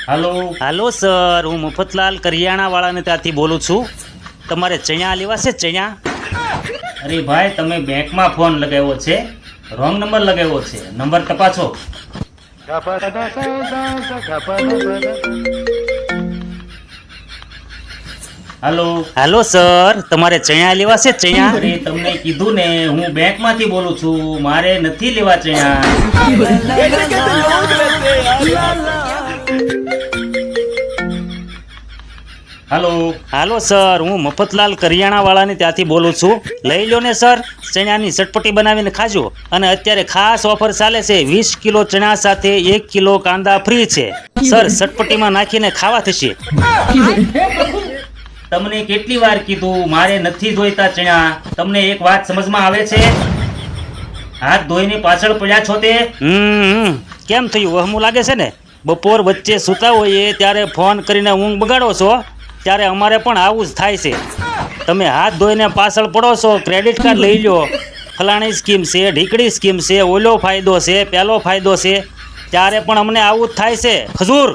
હાલો hello sir, હું મફતલાલ કરિયાણા વાળાને ત્યાંથી બોલું છું. તમારે ચણ્યા લેવા છે? ચણ્યા? અરે ભાઈ, તમે બેંકમાં ફોન લગાવ્યો છે, રોંગ નંબર લગાવ્યો છે. નંબર તપાસો. હાલો હાલો સર, તમારે ચણ્યા લેવા છે? ચણ્યા? અરે તમને કીધું ને, હું બેંકમાંથી બોલું છું, મારે નથી લેવા ચણ્યા. હાલો હાલો સર, હું મફતલાલ કરિયાણા વાળાને ત્યાંથી બોલું છું. લઈ લો ને સર, ચણાની ચટપટી બનાવીને ખાજો. અને અત્યારે ખાસ ઓફર ચાલે છે, 20 કિલો ચણા સાથે 1 કિલો કાંદા ફ્રી છે. સર, ચટપટીમાં નાખીને ખાવા થશે. તમને કેટલી વાર કીધું, મારે નથી જોઈતા ચણા. તમને એક વાત સમજમાં આવે છે? હાથ ધોઈને પાછળ પડ્યા છો તે? કેમ થયું? વહમું લાગે છે ને? બપોર વચ્ચે સૂતા હોઈએ ત્યારે ફોન કરીને ઊંઘ બગાડો છો, ત્યારે અમારે પણ આવું જ થાય છે. તમે હાથ ધોઈને પાછળ પડો છો, ક્રેડિટ કાર્ડ લઈ લો, ફલાણી સ્કીમ છે, ઢીકડી સ્કીમ છે, ઓલો ફાયદો છે, પેલો ફાયદો છે, ત્યારે પણ અમને આવું જ થાય છે. ખજૂર.